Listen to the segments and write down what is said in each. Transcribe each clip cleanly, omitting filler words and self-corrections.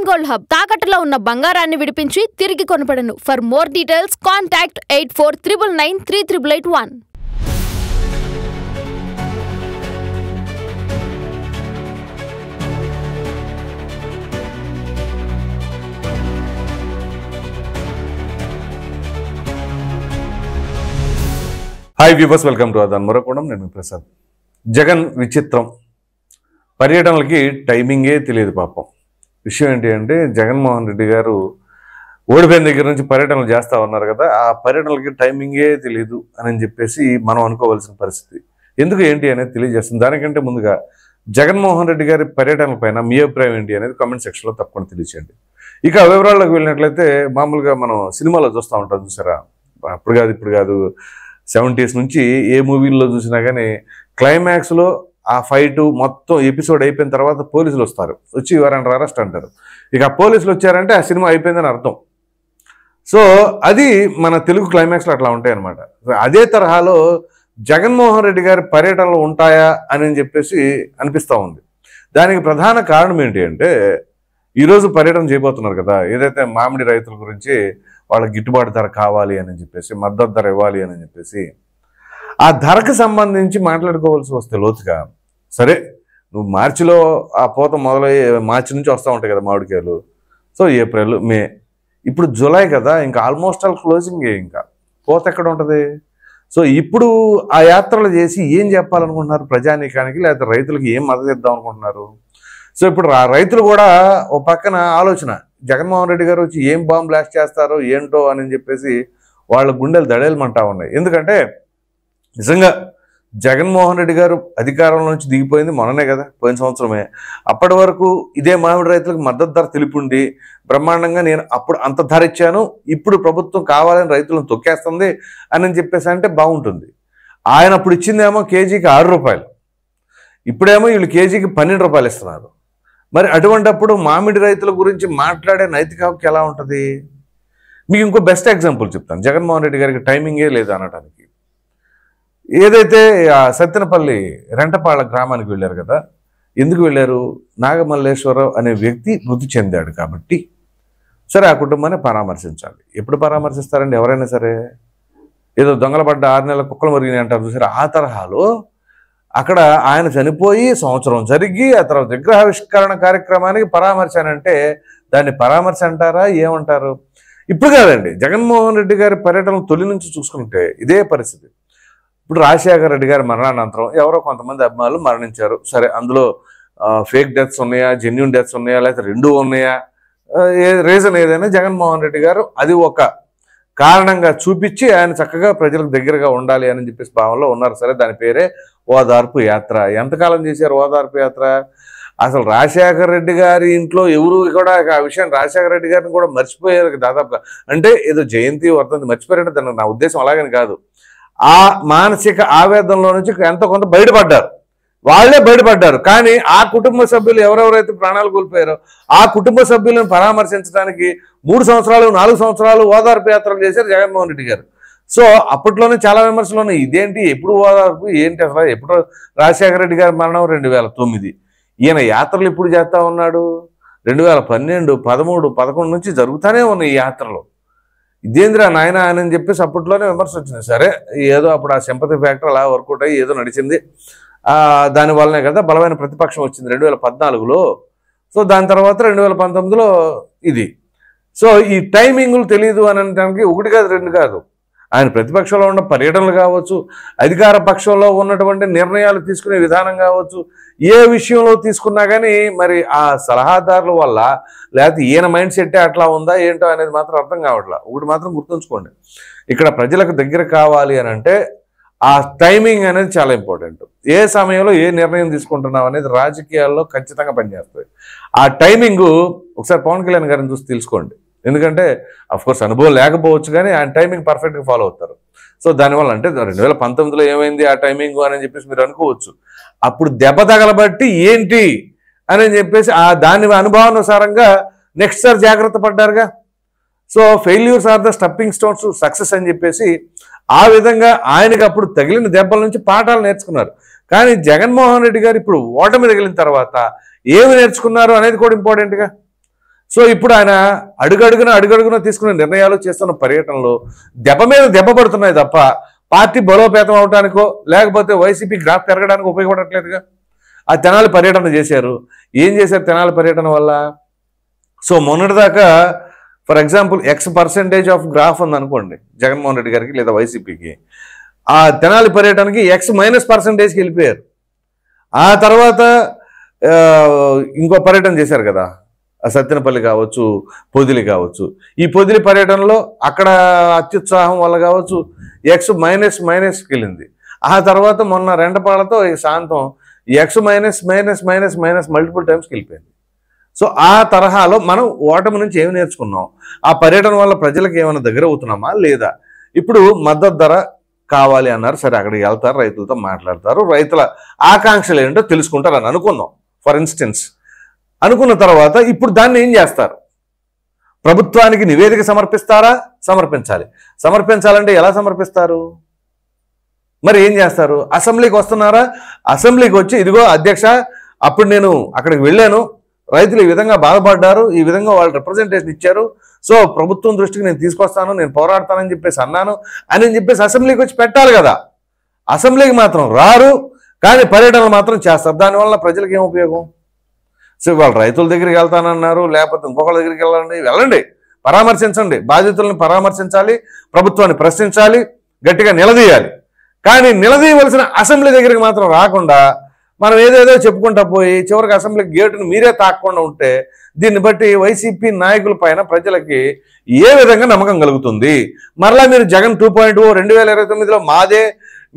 Gold hub తాకట్టులో ఉన్న బంగారాన్ని విడిపించి తిరిగి కొనబడను. For more details contact 8499938881. Hi viewers, welcome to అదన్ మరొకడం. నేను ప్రసాద్. జగన్ విచిత్రం, పర్యటనలకి టైమింగే తెలియదు పాపం. విషయం ఏంటి అంటే, జగన్మోహన్ రెడ్డి గారు ఓడిపోయిన దగ్గర నుంచి పర్యటనలు చేస్తూ ఉన్నారు కదా, ఆ పర్యటనలకి టైమింగే తెలియదు అని చెప్పేసి మనం అనుకోవాల్సిన పరిస్థితి. ఎందుకు ఏంటి అనేది తెలియజేస్తుంది. దానికంటే ముందుగా జగన్మోహన్ రెడ్డి గారి పర్యటనల పైన మీ అభిప్రాయం ఏంటి అనేది కామెంట్ సెక్షన్లో తప్పకుండా తెలియచేయండి. ఇక వివరాల్లోకి వెళ్ళినట్లయితే, మామూలుగా మనం సినిమాలో చూస్తూ ఉంటాం చూసారా, ఇప్పుడు కాదు 70s నుంచి ఏ మూవీల్లో చూసినా కానీ క్లైమాక్స్లో ఆ ఫైటు మొత్తం ఎపిసోడ్ అయిపోయిన తర్వాత పోలీసులు వస్తారు, వచ్చి ఎవరైనా అరెస్ట్ అంటారు. ఇక పోలీసులు వచ్చారంటే ఆ సినిమా అయిపోయిందని అర్థం. సో అది మన తెలుగు క్లైమాక్స్లో అట్లా ఉంటాయి అన్నమాట. అదే తరహాలో జగన్మోహన్ రెడ్డి గారి పర్యటనలు ఉంటాయా అని చెప్పేసి అనిపిస్తూ ఉంది. దానికి ప్రధాన కారణం ఏంటి అంటే, ఈరోజు పర్యటన చేయబోతున్నారు కదా, ఏదైతే మామిడి రైతుల గురించి వాళ్ళకి గిట్టుబాటు ధర కావాలి అని చెప్పేసి, మద్దతు ధర ఇవ్వాలి అని చెప్పేసి, ఆ ధరకు సంబంధించి మాట్లాడుకోవాల్సి వస్తే లోతుగా, సరే నువ్వు మార్చిలో ఆ పూత మొదలయ్యి మార్చి నుంచి వస్తూ ఉంటాయి కదా మామిడికాయలు. సో ఏప్రిల్, మే, ఇప్పుడు జూలై కదా, ఇంకా ఆల్మోస్ట్ ఆల్ క్లోజింగ్. ఇంకా పూత ఎక్కడ ఉంటుంది? సో ఇప్పుడు ఆ యాత్రలు చేసి ఏం చెప్పాలనుకుంటున్నారు ప్రజానీకానికి, లేకపోతే రైతులకి ఏం మద్దతు ఇద్దాం అనుకుంటున్నారు? సో ఇప్పుడు ఆ రైతులు కూడా ఓ పక్కన ఆలోచన, జగన్మోహన్ రెడ్డి గారు వచ్చి ఏం బాంబు బ్లాస్ట్ చేస్తారో ఏంటో అని చెప్పేసి వాళ్ళ గుండెలు దడేలమంటా ఉన్నాయి. ఎందుకంటే నిజంగా జగన్మోహన్ రెడ్డి గారు అధికారంలో నుంచి దిగిపోయింది మొన్ననే కదా, పోయిన సంవత్సరమే. అప్పటి వరకు ఇదే మామిడి రైతులకు మద్దతు ధర తెలిపిండి బ్రహ్మాండంగా నేను అప్పుడు అంత ధర ఇచ్చాను, ఇప్పుడు ప్రభుత్వం కావాలని రైతులను తొక్కేస్తుంది అని చెప్పేసి అంటే బాగుంటుంది. ఆయన అప్పుడు ఇచ్చిందేమో కేజీకి 6 రూపాయలు, ఇప్పుడేమో వీళ్ళు కేజీకి 12 రూపాయలు ఇస్తున్నారు. మరి అటువంటిప్పుడు మామిడి రైతుల గురించి మాట్లాడే నైతిక హక్కు ఎలా ఉంటుంది? మీకు ఇంకో బెస్ట్ ఎగ్జాంపుల్ చెప్తాను. జగన్మోహన్ రెడ్డి గారికి టైమింగే లేదు అనడానికి. ఏదైతే సత్తెనపల్లి రెంటపాళ్ళ గ్రామానికి వెళ్ళారు కదా, ఎందుకు వెళ్ళారు? నాగమల్లేశ్వరరావు అనే వ్యక్తి మృతి చెందాడు కాబట్టి సరే ఆ కుటుంబాన్ని పరామర్శించాలి. ఎప్పుడు పరామర్శిస్తారండి ఎవరైనా సరే? ఏదో దొంగల పడ్డ 6 నెలల కుక్కలు మరిగినాయి అంటారు చూసారా, ఆ తరహాలో అక్కడ ఆయన చనిపోయి సంవత్సరం జరిగి ఆ తర్వాత విగ్రహావిష్కరణ కార్యక్రమానికి పరామర్శనంటే దాన్ని పరామర్శ అంటారా, ఏమంటారు? ఇప్పుడు కాదండి, జగన్మోహన్ రెడ్డి గారి పర్యటన తొలి నుంచి చూసుకుంటే ఇదే పరిస్థితి. ఇప్పుడు రాజశేఖర రెడ్డి గారి మరణానంతరం ఎవరో కొంతమంది అభిమానులు మరణించారు. సరే, అందులో ఫేక్ డెత్స్ ఉన్నాయా, జెన్యూన్ డెత్స్ ఉన్నాయా, లేకపోతే రెండూ ఉన్నాయా, రీజన్ ఏదైనా జగన్మోహన్ రెడ్డి గారు అది ఒక కారణంగా చూపించి ఆయన చక్కగా ప్రజలకు దగ్గరగా ఉండాలి అని చెప్పేసి భావనలో ఉన్నారు. సరే, దాని పేరే ఓదార్పు యాత్ర. ఎంతకాలం చేశారు ఓదార్పు యాత్ర? అసలు రాజశేఖర రెడ్డి గారి ఇంట్లో ఎవరు కూడా ఆ విషయం రాజశేఖర రెడ్డి గారిని కూడా మర్చిపోయారు దాదాపుగా. అంటే ఏదో జయంతి వర్ధంతి మర్చిపోయారంటే దాని నా ఉద్దేశం అలాగని కాదు. ఆ మానసిక ఆవేదనలో నుంచి ఎంతో కొంత బయటపడ్డారు, వాళ్ళే బయటపడ్డారు. కానీ ఆ కుటుంబ సభ్యులు ఎవరెవరైతే ప్రాణాలు కోల్పోయారో ఆ కుటుంబ సభ్యులను పరామర్శించడానికి 3 సంవత్సరాలు 4 సంవత్సరాలు ఓదార్పు యాత్రలు చేశారు జగన్మోహన్ రెడ్డి గారు. సో అప్పట్లోనే చాలా విమర్శలు ఉన్నాయి, ఇదేంటి ఎప్పుడు ఓదార్పు ఏంటి అసలు, ఎప్పుడు రాజశేఖర రెడ్డి గారి మరణం 2009, ఈయన యాత్రలు ఎప్పుడు చేస్తా ఉన్నాడు? 2012, 13, 11 నుంచి జరుగుతూనే ఉన్నాయి ఈ యాత్రలు. ఇదేంద్రా నాయన అని చెప్పేసి అప్పట్లోనే విమర్శ వచ్చింది. సరే, ఏదో అప్పుడు ఆ సింపతి ఫ్యాక్టర్ అలా వర్కౌట్ అయ్యి ఏదో నడిచింది. దానివల్లనే కదా బలమైన ప్రతిపక్షం వచ్చింది 2014లో. సో దాని తర్వాత 2019లో ఇది. సో ఈ టైమింగులు తెలియదు అని అనడానికి 1 కాదు 2 కాదు, ఆయన ప్రతిపక్షంలో ఉన్న పర్యటనలు కావచ్చు, అధికార పక్షంలో ఉన్నటువంటి నిర్ణయాలు తీసుకునే విధానం కావచ్చు, ఏ విషయంలో తీసుకున్నా కానీ మరి ఆ సలహాదారుల వల్ల లేకపోతే ఈయన మైండ్ సెట్టే అట్లా ఉందా ఏంటో అనేది మాత్రం అర్థం కావట్లా. ఒకటి మాత్రం గుర్తుంచుకోండి, ఇక్కడ ప్రజలకు దగ్గర కావాలి అని అంటే ఆ టైమింగ్ అనేది చాలా ఇంపార్టెంట్. ఏ సమయంలో ఏ నిర్ణయం తీసుకుంటున్నాం అనేది రాజకీయాల్లో ఖచ్చితంగా పనిచేస్తుంది. ఆ టైమింగు ఒకసారి పవన్ కళ్యాణ్ గారిని చూసి తెలుసుకోండి. ఎందుకంటే అఫ్కోర్స్ అనుభవం లేకపోవచ్చు కానీ ఆయన టైమింగ్ పర్ఫెక్ట్గా ఫాలో అవుతారు. సో దానివల్ల అంటే 2019లో ఏమైంది ఆ టైమింగ్ అని చెప్పేసి మీరు అనుకోవచ్చు. అప్పుడు దెబ్బ తగలబట్టి ఏంటి అని చెప్పేసి దాని అనుభవానుసారంగా నెక్స్ట్ సార్ జాగ్రత్త పడ్డారుగా. So failures are the stepping stones to success అని చెప్పేసి ఆ విధంగా ఆయనకి అప్పుడు తగిలిన దెబ్బల నుంచి పాఠాలు నేర్చుకున్నారు. కానీ జగన్మోహన్ రెడ్డి గారు ఇప్పుడు ఓటమి తగిలిన తర్వాత ఏమి నేర్చుకున్నారు అనేది కూడా ఇంపార్టెంట్గా. సో ఇప్పుడు ఆయన అడుగడుగున తీసుకునే నిర్ణయాలు చేస్తున్న పర్యటనలో దెబ్బ మీద దెబ్బ పడుతున్నాయి తప్ప పార్టీ బలోపేతం అవడానికో లేకపోతే వైసీపీ గ్రాఫ్ పెరగడానికి ఉపయోగపడట్లేదుగా. ఆ తెనాలి పర్యటన చేశారు. ఏం చేశారు తెనాలి పర్యటన వల్ల? సో మొన్నటిదాకా for example X% of graph ఉందనుకోండి జగన్మోహన్ రెడ్డి గారికి లేదా వైసీపీకి, ఆ తెనాలి పర్యటనకి X-%కి వెళ్ళిపోయారు. ఆ తర్వాత ఇంకో పర్యటన చేశారు కదా, సత్తెనపల్లి కావచ్చు, పొదిలి కావచ్చు. ఈ పొదిలి పర్యటనలో అక్కడ అత్యుత్సాహం వల్ల కావచ్చు X-కి వెళ్ళింది. ఆ తర్వాత మొన్న రెండపాళ్లతో శాంతం X- మల్టిపుల్ టైమ్స్కి వెళ్ళిపోయింది. సో ఆ తరహాలో మనం ఓటమి నుంచి ఏమి నేర్చుకున్నాం? ఆ పర్యటన వల్ల ప్రజలకు ఏమైనా దగ్గర అవుతున్నామా లేదా? ఇప్పుడు మద్దతు ధర కావాలి అన్నారు, సరే అక్కడికి వెళ్తారు, రైతులతో మాట్లాడతారు, రైతుల ఆకాంక్షలు ఏంటో తెలుసుకుంటారు అని అనుకుందాం ఫర్ ఇన్స్టెన్స్. అనుకున్న తర్వాత ఇప్పుడు దాన్ని ఏం చేస్తారు? ప్రభుత్వానికి నివేదిక సమర్పిస్తారా? సమర్పించాలంటే ఎలా సమర్పిస్తారు? మరి ఏం చేస్తారు? అసెంబ్లీకి వస్తున్నారా? అసెంబ్లీకి వచ్చి ఇదిగో అధ్యక్ష, అప్పుడు నేను అక్కడికి వెళ్ళాను, రైతులు ఈ విధంగా బాధపడ్డారు, ఈ విధంగా వాళ్ళు రిప్రజెంటేషన్ ఇచ్చారు, సో ప్రభుత్వం దృష్టికి నేను తీసుకొస్తాను, నేను పోరాడతానని చెప్పేసి అన్నాను అని చెప్పేసి అసెంబ్లీకి వచ్చి పెట్టాలి కదా. అసెంబ్లీకి మాత్రం రారు, కానీ పర్యటనలు మాత్రం చేస్తారు. దానివల్ల ప్రజలకు ఏం ఉపయోగం? సో వాళ్ళు రైతుల దగ్గరికి వెళ్తానన్నారు, లేకపోతే ఇంకొకళ్ళ దగ్గరికి వెళ్ళండి, పరామర్శించండి, బాధితులను పరామర్శించాలి, ప్రభుత్వాన్ని ప్రశ్నించాలి, గట్టిగా నిలదీయాలి. కానీ నిలదీయవలసిన అసెంబ్లీ దగ్గరికి మాత్రం రాకుండా మనం ఏదేదో చెప్పుకుంటా పోయి చివరికి అసెంబ్లీ గేటును మీరే తాకకుండా ఉంటే దీన్ని బట్టి వైసీపీ నాయకుల పైన ప్రజలకి ఏ విధంగా నమ్మకం కలుగుతుంది? మరలా మీరు జగన్ 2.0 2029లో మాదే,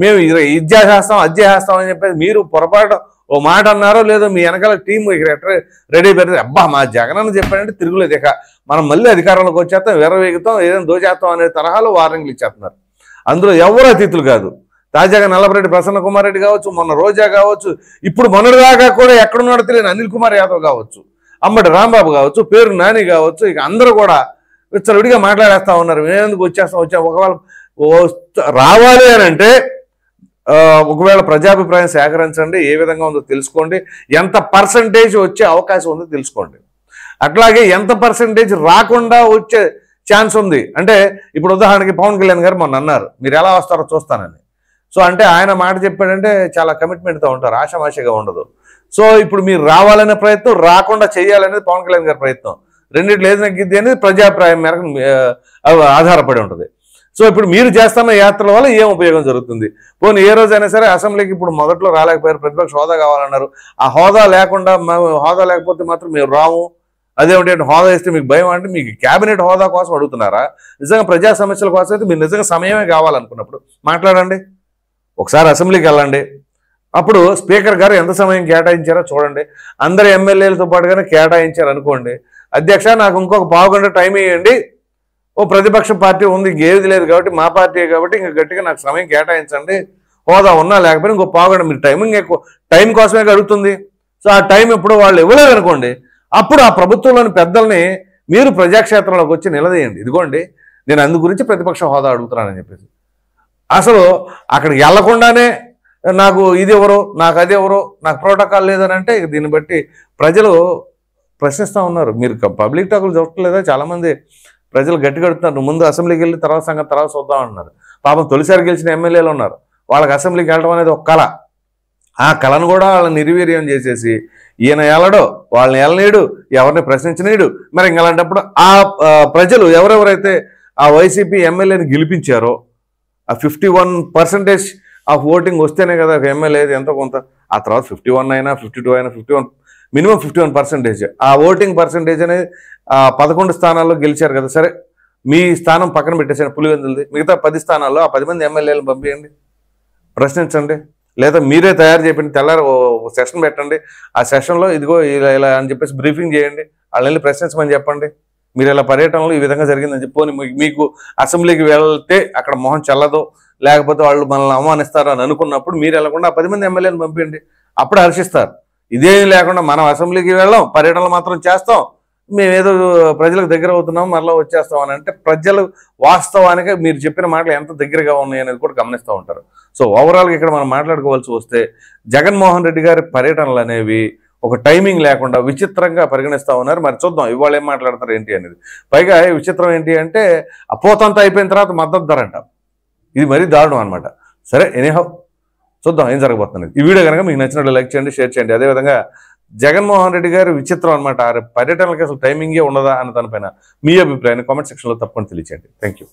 మేము ఇది చేసేస్తాం అది చేసేస్తాం అని చెప్పేసి మీరు పొరపాటు ఓ మాట అన్నారో లేదో మీ వెనకాల టీం రెడీ పెడితే అబ్బా మా జగన్ అని చెప్పాడంటే తిరుగులేదు, ఇక మనం మళ్ళీ అధికారంలోకి వచ్చేస్తాం, విర్రవేగుతాం, ఏదైనా దోచేస్తాం అనే తరహాలో వార్నింగ్లు ఇచ్చేస్తున్నారు. అందులో ఎవరు అతిథులు కాదు. తాజాగా నల్లపరెడ్డి ప్రసన్న కుమార్ రెడ్డి కావచ్చు, మొన్న రోజా కావచ్చు, ఇప్పుడు మొన్నటిదాకా కూడా ఎక్కడున్నాడో తెలియని అనిల్ కుమార్ యాదవ్ కావచ్చు, అంబటి రాంబాబు కావచ్చు, పేరు నాని కావచ్చు, ఇక అందరూ కూడా విచ్చలవిడిగా మాట్లాడేస్తా ఉన్నారు. మేమెందుకు వచ్చాం. ఒకవేళ రావాలి అని అంటే ఒకవేళ ప్రజాభిప్రాయం సేకరించండి, ఏ విధంగా ఉందో తెలుసుకోండి, ఎంత పర్సంటేజ్ వచ్చే అవకాశం ఉందో తెలుసుకోండి. అట్లాగే ఎంత పర్సంటేజ్ రాకుండా వచ్చే ఛాన్స్ ఉంది అంటే ఇప్పుడు ఉదాహరణకి పవన్ కళ్యాణ్ గారు మొన్న అన్నారు మీరు ఎలా వస్తారో చూస్తానని. సో అంటే ఆయన మాట చెప్పాడంటే చాలా కమిట్మెంట్తో ఉంటారు, ఆషామాషిగా ఉండదు. సో ఇప్పుడు మీరు రావాలనే ప్రయత్నం, రాకుండా చేయాలనేది పవన్ కళ్యాణ్ గారి ప్రయత్నం. రెండిట్లో ఏది నగ్గిద్ది అనేది ప్రజాభిప్రాయం మేరకు ఆధారపడి ఉంటుంది. సో ఇప్పుడు మీరు చేస్తున్న యాత్రల వల్ల ఏం ఉపయోగం జరుగుతుంది? పోనీ ఏ రోజైనా సరే అసెంబ్లీకి ఇప్పుడు మొదట్లో రాలేకపోయారు, ప్రతిపక్ష హోదా కావాలన్నారు, ఆ హోదా లేకుండా హోదా లేకపోతే మాత్రం మేము రాము, అదేమిటంటే హోదా ఇస్తే మీకు భయం అంటే మీకు క్యాబినెట్ హోదా కోసం అడుగుతున్నారా? నిజంగా ప్రజా సమస్యల కోసం అయితే మీరు నిజంగా సమయమే కావాలనుకున్నప్పుడు మాట్లాడండి, ఒకసారి అసెంబ్లీకి వెళ్ళండి, అప్పుడు స్పీకర్ గారు ఎంత సమయం కేటాయించారో చూడండి, అందరు ఎమ్మెల్యేలతో పాటుగానే కేటాయించారు అనుకోండి, అధ్యక్ష నాకు ఇంకొక పావుగంట టైం ఇవ్వండి, ఓ ప్రతిపక్ష పార్టీ ఉంది ఇంకేది లేదు కాబట్టి మా పార్టీ కాబట్టి ఇంకా గట్టిగా నాకు సమయం కేటాయించండి, హోదా ఉన్నా లేకపోయినా ఇంకో పావుగంట, మీరు టైమింగ్ ఎక్కువ టైం కోసమే అడుగుతుంది. సో ఆ టైం ఎప్పుడు వాళ్ళు ఇవ్వలేదు అనుకోండి, అప్పుడు ఆ ప్రభుత్వంలోని పెద్దల్ని మీరు ప్రజాక్షేత్రంలోకి వచ్చి నిలదీయండి, ఇదిగోండి నేను అందు గురించి ప్రతిపక్ష హోదా అడుగుతున్నానని చెప్పేసి. అసలు అక్కడికి వెళ్లకుండానే నాకు ఇది ఎవరో నాకు అది ఎవరో నాకు ప్రోటోకాల్ లేదని అంటే దీన్ని బట్టి ప్రజలు ప్రశ్నిస్తూ ఉన్నారు. మీరు పబ్లిక్ టాకులు చూడలేదా? చాలామంది ప్రజలు గట్టి కడుతున్నారు, ముందు అసెంబ్లీకి వెళ్ళి తర్వాత సంగతి తర్వాత చూద్దాం అంటున్నారు. పాపం తొలిసారి గెలిచిన ఎమ్మెల్యేలు ఉన్నారు, వాళ్ళకి అసెంబ్లీకి వెళ్ళడం అనేది ఒక కళ, ఆ కళను కూడా వాళ్ళని నిర్వీర్యం చేసేసి ఈయన వెళ్ళడు, వాళ్ళని వెళ్ళనీడు, ఎవరిని ప్రశ్నించనీడు. మరి ఇంక అలాంటప్పుడు ఆ ప్రజలు ఎవరెవరైతే ఆ వైసీపీ ఎమ్మెల్యేని గెలిపించారో ఆ 51% ఆఫ్ ఓటింగ్ వస్తేనే కదా ఒక ఎమ్మెల్యే ఎంతో కొంత, ఆ తర్వాత 51 అయినా 52 అయినా 51 మినిమం 51% ఆ ఓటింగ్ పర్సంటేజ్ అనేది 11 స్థానాల్లో గెలిచారు కదా. సరే మీ స్థానం పక్కన పెట్టేసాను పులివెందులది, మిగతా 10 స్థానాల్లో ఆ 10 మంది ఎమ్మెల్యేలను పంపించండి, ప్రశ్నించండి, లేదా మీరే తయారు చేయండి, తెల్లారి సెషన్ పెట్టండి, ఆ సెషన్లో ఇదిగో ఇలా ఇలా అని చెప్పేసి బ్రీఫింగ్ చేయండి, వాళ్ళని వెళ్ళి ప్రశ్నించమని చెప్పండి, మీరు ఇలా పర్యటనలో ఈ విధంగా జరిగిందని చెప్పి మీకు అసెంబ్లీకి వెళ్తే అక్కడ మొహం చల్లదో లేకపోతే వాళ్ళు మనల్ని అవమానిస్తారు అని అనుకున్నప్పుడు మీరు వెళ్లకుండా ఆ 10 మంది ఎమ్మెల్యేలను పంపించండి, అప్పుడు హర్షిస్తారు. ఇదేం లేకుండా మనం అసెంబ్లీకి వెళ్ళాం, పర్యటనలు మాత్రం చేస్తాం, మేమేదో ప్రజలకు దగ్గర అవుతున్నాం మరలా వచ్చేస్తాం అని అంటే ప్రజలు వాస్తవానికి మీరు చెప్పిన మాటలు ఎంత దగ్గరగా ఉన్నాయి అనేది కూడా గమనిస్తూ ఉంటారు. సో ఓవరాల్గా ఇక్కడ మనం మాట్లాడుకోవాల్సి వస్తే జగన్మోహన్ రెడ్డి గారి పర్యటనలు అనేవి ఒక టైమింగ్ లేకుండా విచిత్రంగా పరిగణిస్తూ ఉన్నారు. మరి చూద్దాం ఇవాళ ఏం మాట్లాడతారు ఏంటి అనేది. పైగా ఈ విచిత్రం ఏంటి అంటే అపోతంతా అయిపోయిన తర్వాత మద్దతు ధర అంట. ఇది మరీ దారుణం అనమాట. సరే ఎనీహౌ చూద్దాం ఏం జరగబోతున్నది. ఈ వీడియో కనుక మీకు నచ్చినట్లు లైక్ చేయండి, షేర్ చేయండి. అదేవిధంగా జగన్మోహన్ రెడ్డి గారు విచిత్రం అనమాట. పర్యటనలకి అసలు టైమింగే ఉండదా అన్న దానిపైన మీ అభిప్రాయాన్ని కామెంట్ సెక్షన్లో తప్పకుండా తెలియచేయండి. Thank you.